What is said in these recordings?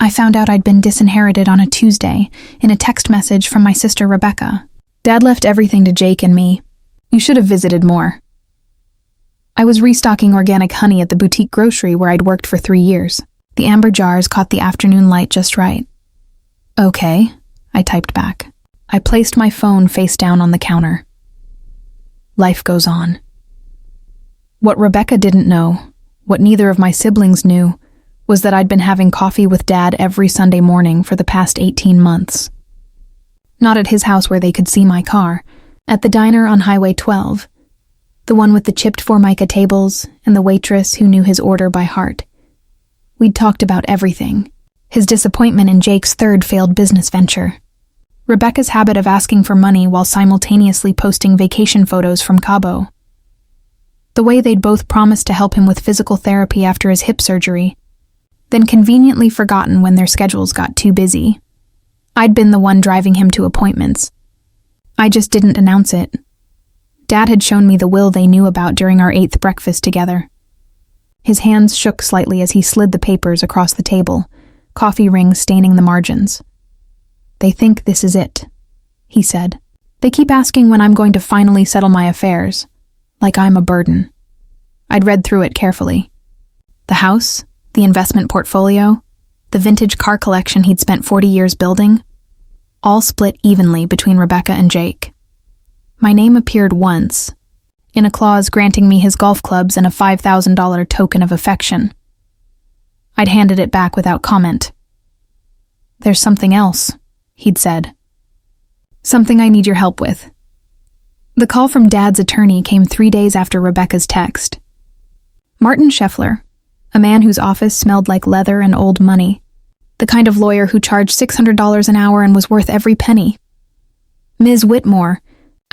I found out I'd been disinherited on a Tuesday in a text message from my sister Rebecca. Dad left everything to Jake and me. You should have visited more. I was restocking organic honey at the boutique grocery where I'd worked for 3 years. The amber jars caught the afternoon light just right. Okay, I typed back. I placed my phone face down on the counter. Life goes on. What Rebecca didn't know, what neither of my siblings knew, was that I'd been having coffee with Dad every Sunday morning for the past 18 months. Not at his house where they could see my car, at the diner on Highway 12, the one with the chipped Formica tables and the waitress who knew his order by heart. We'd talked about everything. His disappointment in Jake's third failed business venture. Rebecca's habit of asking for money while simultaneously posting vacation photos from Cabo. The way they'd both promised to help him with physical therapy after his hip surgery, then conveniently forgotten when their schedules got too busy. I'd been the one driving him to appointments. I just didn't announce it. Dad had shown me the will they knew about during our 8th breakfast together. His hands shook slightly as he slid the papers across the table, coffee rings staining the margins. They think this is it, he said. They keep asking when I'm going to finally settle my affairs, like I'm a burden. I'd read through it carefully. The house, the investment portfolio, the vintage car collection he'd spent 40 years building, all split evenly between Rebecca and Jake. My name appeared once, in a clause granting me his golf clubs and a $5,000 token of affection. I'd handed it back without comment. There's something else, he'd said. Something I need your help with. The call from Dad's attorney came 3 days after Rebecca's text. Martin Scheffler, a man whose office smelled like leather and old money, the kind of lawyer who charged $600 an hour and was worth every penny. Ms. Whitmore,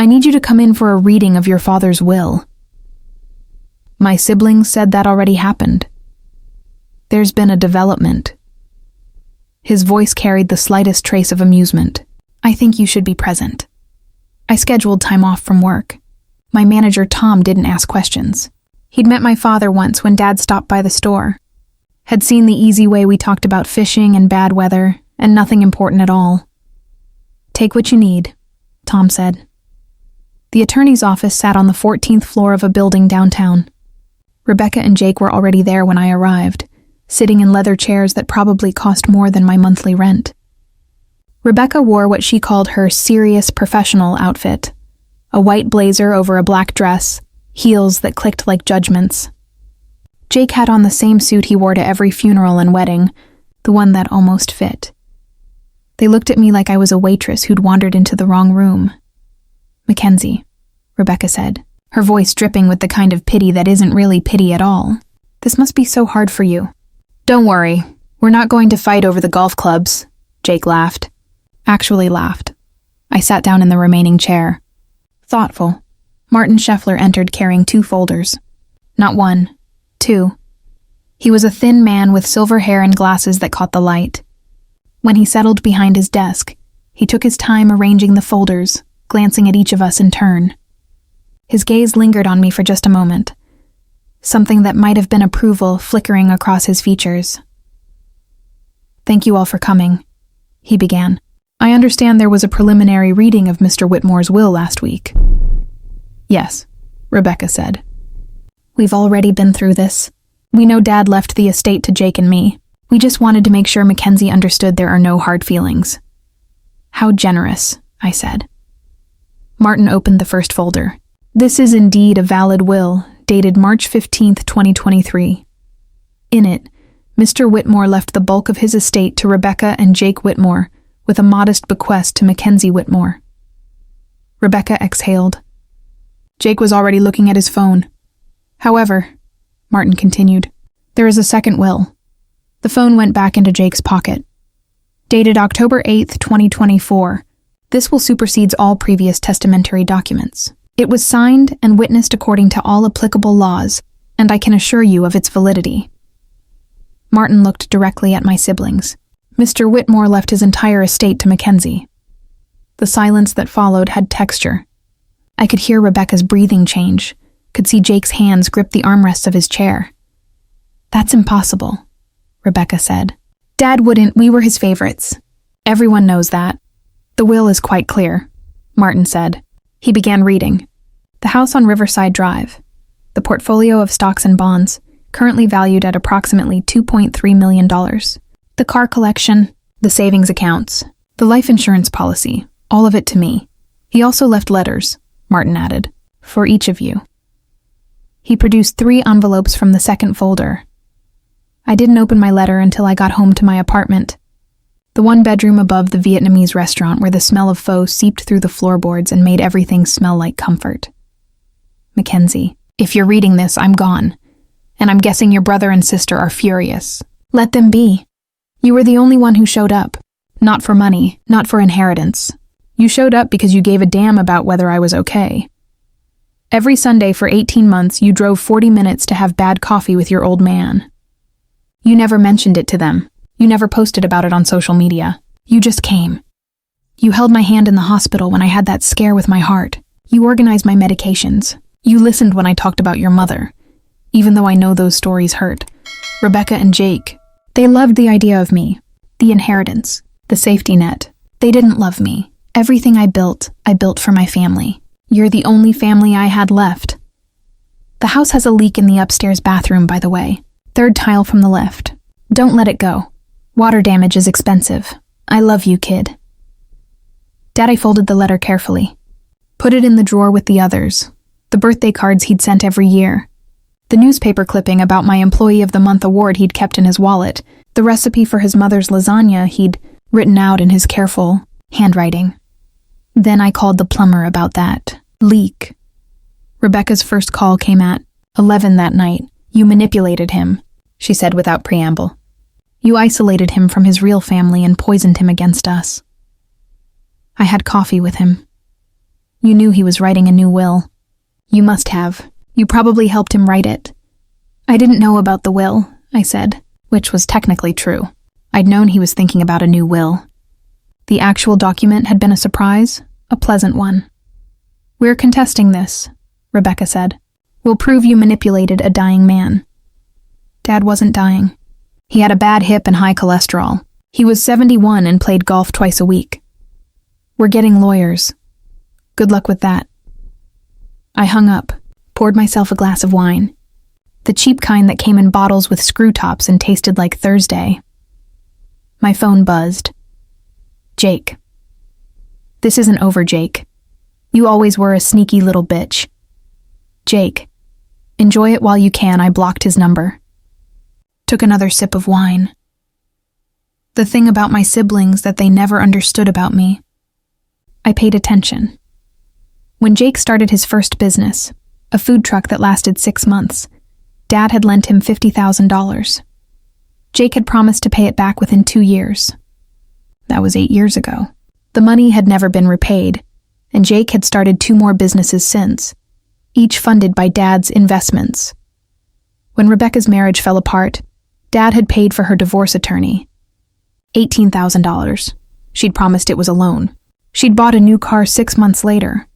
I need you to come in for a reading of your father's will. My siblings said that already happened. There's been a development. His voice carried the slightest trace of amusement. I think you should be present. I scheduled time off from work. My manager, Tom, didn't ask questions. He'd met my father once when Dad stopped by the store. Had seen the easy way we talked about fishing and bad weather, and nothing important at all. Take what you need, Tom said. The attorney's office sat on the 14th floor of a building downtown. Rebecca and Jake were already there when I arrived, sitting in leather chairs that probably cost more than my monthly rent. Rebecca wore what she called her serious professional outfit, a white blazer over a black dress, heels that clicked like judgments. Jake had on the same suit he wore to every funeral and wedding, the one that almost fit. They looked at me like I was a waitress who'd wandered into the wrong room. Mackenzie, Rebecca said, her voice dripping with the kind of pity that isn't really pity at all. This must be so hard for you. Don't worry, we're not going to fight over the golf clubs, Jake laughed. Actually laughed. I sat down in the remaining chair. Thoughtful. Martin Scheffler entered carrying 2 folders. Not 1, 2. He was a thin man with silver hair and glasses that caught the light. When he settled behind his desk, he took his time arranging the folders, glancing at each of us in turn. His gaze lingered on me for just a moment, something that might have been approval flickering across his features. Thank you all for coming, he began. I understand there was a preliminary reading of Mr. Whitmore's will last week. Yes, Rebecca said. We've already been through this. We know Dad left the estate to Jake and me. We just wanted to make sure Mackenzie understood there are no hard feelings. How generous, I said. Martin opened the first folder. This is indeed a valid will, dated March 15th, 2023. In it, Mr. Whitmore left the bulk of his estate to Rebecca and Jake Whitmore, with a modest bequest to Mackenzie Whitmore. Rebecca exhaled. Jake was already looking at his phone. However, Martin continued, there is a second will. The phone went back into Jake's pocket. Dated October 8th, 2024. This will supersede all previous testamentary documents. It was signed and witnessed according to all applicable laws, and I can assure you of its validity. Martin looked directly at my siblings. Mr. Whitmore left his entire estate to Mackenzie. The silence that followed had texture. I could hear Rebecca's breathing change, could see Jake's hands grip the armrests of his chair. That's impossible, Rebecca said. Dad wouldn't, we were his favorites. Everyone knows that. The will is quite clear, Martin said. He began reading. The house on Riverside Drive. The portfolio of stocks and bonds, currently valued at approximately $2.3 million. The car collection, the savings accounts, the life insurance policy, all of it to me. He also left letters, Martin added, for each of you. He produced 3 envelopes from the second folder. I didn't open my letter until I got home to my apartment. The one bedroom above the Vietnamese restaurant where the smell of pho seeped through the floorboards and made everything smell like comfort. Mackenzie, if you're reading this, I'm gone. And I'm guessing your brother and sister are furious. Let them be. You were the only one who showed up. Not for money, not for inheritance. You showed up because you gave a damn about whether I was okay. Every Sunday for 18 months, you drove 40 minutes to have bad coffee with your old man. You never mentioned it to them. You never posted about it on social media. You just came. You held my hand in the hospital when I had that scare with my heart. You organized my medications. You listened when I talked about your mother. Even though I know those stories hurt. Rebecca and Jake, they loved the idea of me. The inheritance. The safety net. They didn't love me. Everything I built for my family. You're the only family I had left. The house has a leak in the upstairs bathroom, by the way. 3rd tile from the left. Don't let it go. Water damage is expensive. I love you, kid. Daddy folded the letter carefully. Put it in the drawer with the others. The birthday cards he'd sent every year. The newspaper clipping about my Employee of the Month award he'd kept in his wallet. The recipe for his mother's lasagna he'd written out in his careful handwriting. Then I called the plumber about that leak. Rebecca's first call came at 11 that night. You manipulated him, she said without preamble. You isolated him from his real family and poisoned him against us. I had coffee with him. You knew he was writing a new will. You must have. You probably helped him write it. I didn't know about the will, I said, which was technically true. I'd known he was thinking about a new will. The actual document had been a surprise, a pleasant one. We're contesting this, Rebecca said. We'll prove you manipulated a dying man. Dad wasn't dying. He had a bad hip and high cholesterol. He was 71 and played golf twice a week. We're getting lawyers. Good luck with that. I hung up, poured myself a glass of wine. The cheap kind that came in bottles with screw tops and tasted like Thursday. My phone buzzed. Jake. This isn't over, Jake. You always were a sneaky little bitch. Jake. Enjoy it while you can, I blocked his number. Took another sip of wine. The thing about my siblings that they never understood about me. I paid attention. When Jake started his first business, a food truck that lasted 6 months, Dad had lent him $50,000. Jake had promised to pay it back within 2 years. That was 8 years ago. The money had never been repaid, and Jake had started 2 more businesses since, each funded by Dad's investments. When Rebecca's marriage fell apart, Dad had paid for her divorce attorney. $18,000. She'd promised it was a loan. She'd bought a new car 6 months later.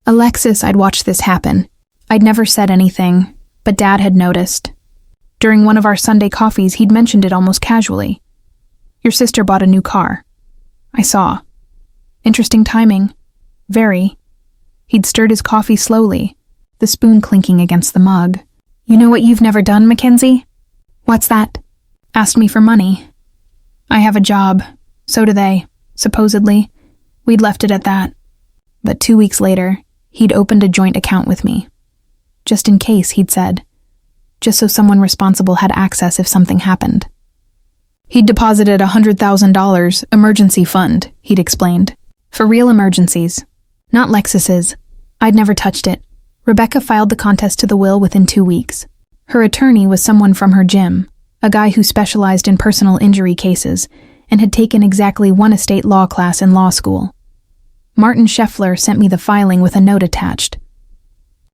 Alexis, I'd watched this happen. I'd never said anything, but Dad had noticed. During one of our Sunday coffees, he'd mentioned it almost casually. Your sister bought a new car. I saw. Interesting timing. Very. He'd stirred his coffee slowly, the spoon clinking against the mug. You know what you've never done, Mackenzie? What's that? Asked me for money. I have a job. So do they, supposedly. We'd left it at that. But 2 weeks later, he'd opened a joint account with me. Just in case, he'd said. Just so someone responsible had access if something happened. He'd deposited $100,000 emergency fund, he'd explained. For real emergencies. Not Lexus's. I'd never touched it. Rebecca filed the contest to the will within 2 weeks. Her attorney was someone from her gym, a guy who specialized in personal injury cases and had taken exactly 1 estate law class in law school. Martin Scheffler sent me the filing with a note attached.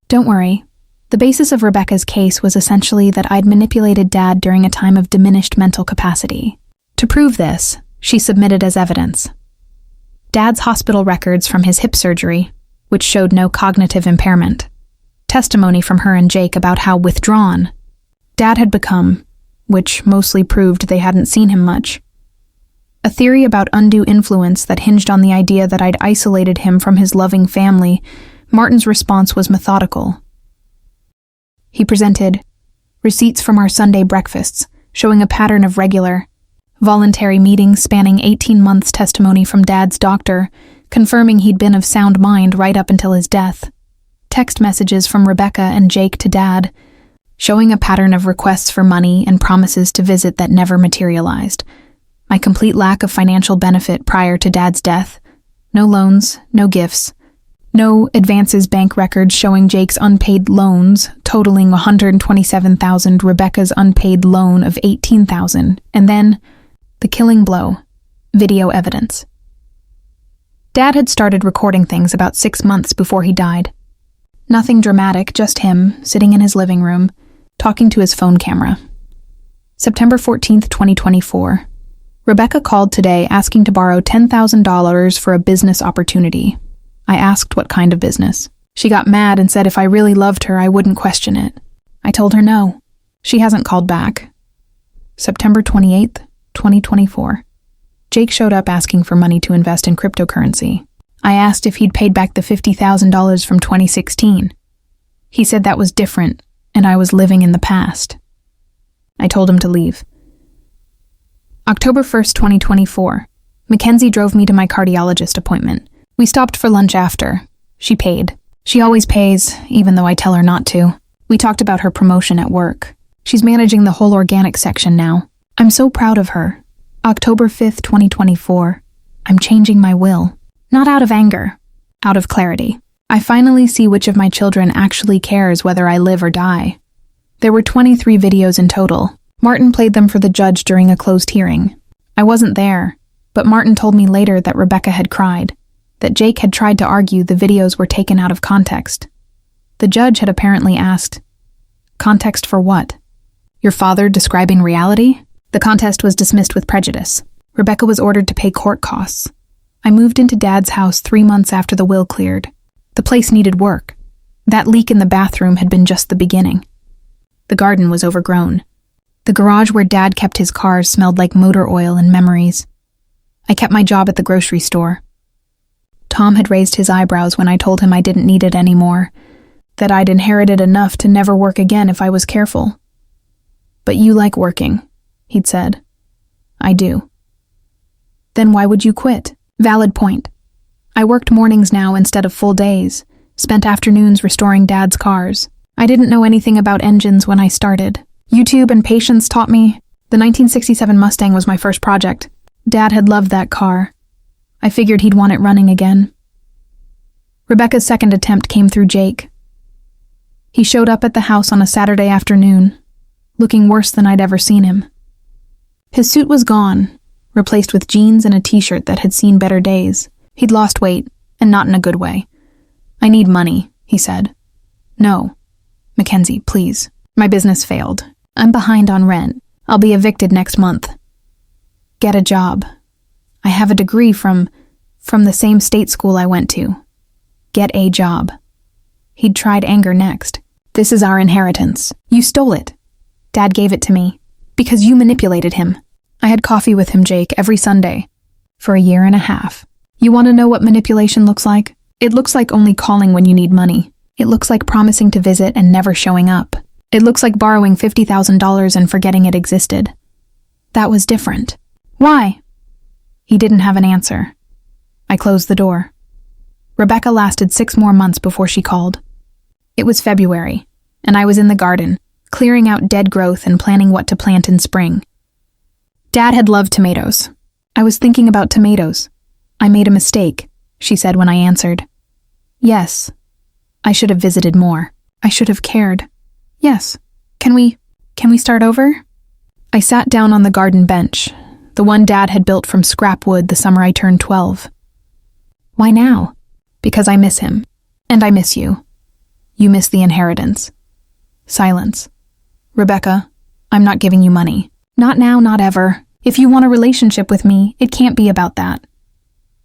Don't worry. The basis of Rebecca's case was essentially that I'd manipulated Dad during a time of diminished mental capacity. To prove this, she submitted as evidence Dad's hospital records from his hip surgery, which showed no cognitive impairment. Testimony from her and Jake about how withdrawn Dad had become, which mostly proved they hadn't seen him much. a theory about undue influence that hinged on the idea that I'd isolated him from his loving family. Martin's response was methodical. He presented receipts from our Sunday breakfasts, showing a pattern of regular, voluntary meetings spanning 18 months, testimony from Dad's doctor, confirming he'd been of sound mind right up until his death. Text messages from Rebecca and Jake to Dad, showing a pattern of requests for money and promises to visit that never materialized. My complete lack of financial benefit prior to Dad's death. No loans, no gifts. No advances, bank records showing Jake's unpaid loans totaling $127,000, Rebecca's unpaid loan of $18,000, and then the killing blow, video evidence. Dad had started recording things about 6 months before he died. Nothing dramatic, just him, sitting in his living room, talking to his phone camera. September 14th, 2024. Rebecca called today asking to borrow $10,000 for a business opportunity. I asked what kind of business. She got mad and said if I really loved her, I wouldn't question it. I told her no. She hasn't called back. September 28th, 2024. Jake showed up asking for money to invest in cryptocurrency. I asked if he'd paid back the $50,000 from 2016. He said that was different, and I was living in the past. I told him to leave. October 1st, 2024. Mackenzie drove me to my cardiologist appointment. We stopped for lunch after. She paid. She always pays, even though I tell her not to. We talked about her promotion at work. She's managing the whole organic section now. I'm so proud of her. October 5th, 2024. I'm changing my will. Not out of anger, out of clarity. I finally see which of my children actually cares whether I live or die. There were 23 videos in total. Martin played them for the judge during a closed hearing. I wasn't there, but Martin told me later that Rebecca had cried, that Jake had tried to argue the videos were taken out of context. The judge had apparently asked, "Context for what? Your father describing reality?" The contest was dismissed with prejudice. Rebecca was ordered to pay court costs. I moved into Dad's house 3 months after the will cleared. The place needed work. That leak in the bathroom had been just the beginning. The garden was overgrown. The garage where Dad kept his cars smelled like motor oil and memories. I kept my job at the grocery store. Tom had raised his eyebrows when I told him I didn't need it anymore, that I'd inherited enough to never work again if I was careful. "But you like working," he'd said. "I do." "Then why would you quit?" Valid point. I worked mornings now instead of full days, spent afternoons restoring Dad's cars. I didn't know anything about engines when I started. YouTube and patience taught me. The 1967 Mustang was my first project. Dad had loved that car. I figured he'd want it running again. Rebecca's second attempt came through Jake. He showed up at the house on a Saturday afternoon, looking worse than I'd ever seen him. His suit was gone, replaced with jeans and a t-shirt that had seen better days. He'd lost weight, and not in a good way. "I need money," he said. "No. Mackenzie, please. My business failed. I'm behind on rent. I'll be evicted next month. Get a job. I have a degree from the same state school I went to. Get a job." He'd tried anger next. "This is our inheritance. You stole it. Dad gave it to me. Because you manipulated him. I had coffee with him, Jake, every Sunday. For a year and a half. You want to know what manipulation looks like? It looks like only calling when you need money. It looks like promising to visit and never showing up. It looks like borrowing $50,000 and forgetting it existed. That was different. Why?" He didn't have an answer. I closed the door. Rebecca lasted 6 more months before she called. It was February, and I was in the garden, clearing out dead growth and planning what to plant in spring. Dad had loved tomatoes. I was thinking about tomatoes. "I made a mistake," she said when I answered. "Yes. I should have visited more. I should have cared. Yes. Can we start over?" I sat down on the garden bench, the one Dad had built from scrap wood the summer I turned 12. "Why now?" "Because I miss him. And I miss you. You miss the inheritance." Silence. "Rebecca, I'm not giving you money. Not now, not ever. If you want a relationship with me, it can't be about that."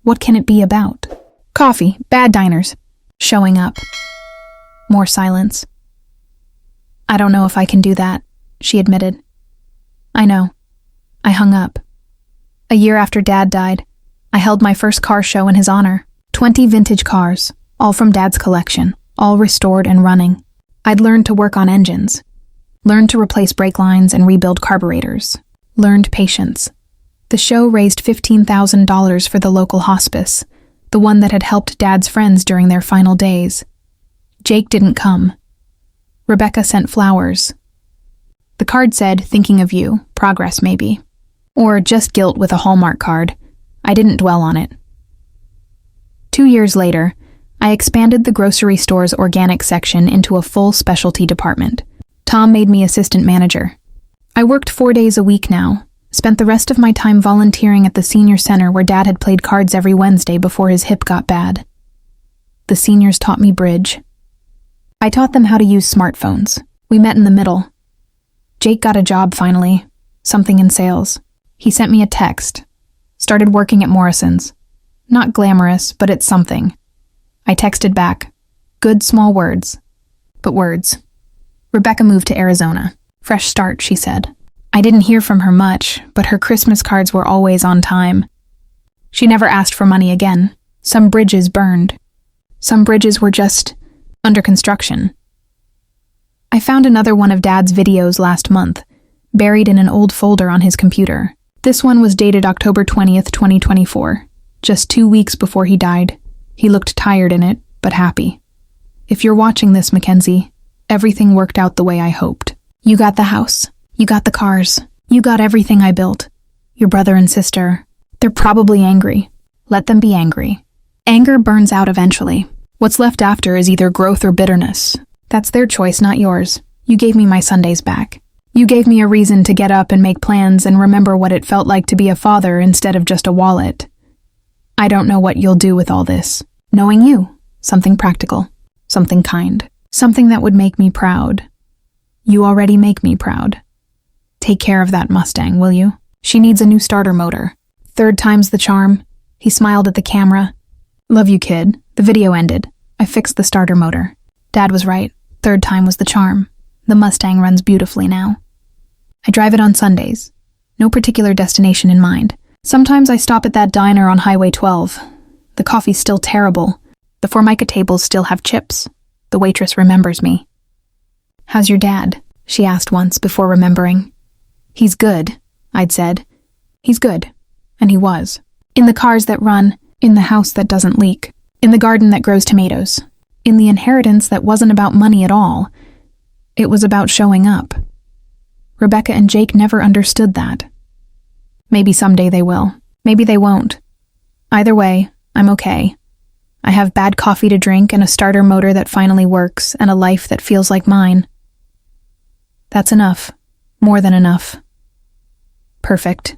"What can it be about?" "Coffee, bad diners, showing up." More silence. "I don't know if I can do that," she admitted. "I know." I hung up. A year after Dad died, I held my first car show in his honor. 20 vintage cars, all from Dad's collection, all restored and running. I'd learned to work on engines, learned to replace brake lines and rebuild carburetors, learned patience. The show raised $15,000 for the local hospice, the one that had helped Dad's friends during their final days. Jake didn't come. Rebecca sent flowers. The card said, "Thinking of you, progress maybe." Or just guilt with a Hallmark card. I didn't dwell on it. 2 years later, I expanded the grocery store's organic section into a full specialty department. Tom made me assistant manager. I worked 4 days a week now, spent the rest of my time volunteering at the senior center where Dad had played cards every Wednesday before his hip got bad. The seniors taught me bridge. I taught them how to use smartphones. We met in the middle. Jake got a job finally, something in sales. He sent me a text. Started working at Morrison's. Not glamorous, but it's something. I texted back. Good small words. But words. Rebecca moved to Arizona. Fresh start, she said. I didn't hear from her much, but her Christmas cards were always on time. She never asked for money again. Some bridges burned. Some bridges were just under construction. I found another one of Dad's videos last month, buried in an old folder on his computer. This one was dated October 20th, 2024, just 2 weeks before he died. He looked tired in it, but happy. If you're watching this, Mackenzie, everything worked out the way I hoped. You got the house. You got the cars. You got everything I built. Your brother and sister, they're probably angry. Let them be angry. Anger burns out eventually. What's left after is either growth or bitterness. That's their choice, not yours. You gave me my Sundays back. You gave me a reason to get up and make plans and remember what it felt like to be a father instead of just a wallet. I don't know what you'll do with all this. Knowing you, something practical, something kind, something that would make me proud. You already make me proud. Take care of that Mustang, will you? She needs a new starter motor. 3rd time's the charm. He smiled at the camera. Love you, kid. The video ended. I fixed the starter motor. Dad was right. 3rd time was the charm. The Mustang runs beautifully now. I drive it on Sundays. No particular destination in mind. Sometimes I stop at that diner on Highway 12. The coffee's still terrible. The Formica tables still have chips. The waitress remembers me. How's your dad? She asked once before remembering. He's good, I'd said. He's good. And he was. In the cars that run, in the house that doesn't leak, in the garden that grows tomatoes, in the inheritance that wasn't about money at all. It was about showing up. Rebecca and Jake never understood that. Maybe someday they will. Maybe they won't. Either way, I'm okay. I have bad coffee to drink and a starter motor that finally works and a life that feels like mine. That's enough. More than enough. Perfect.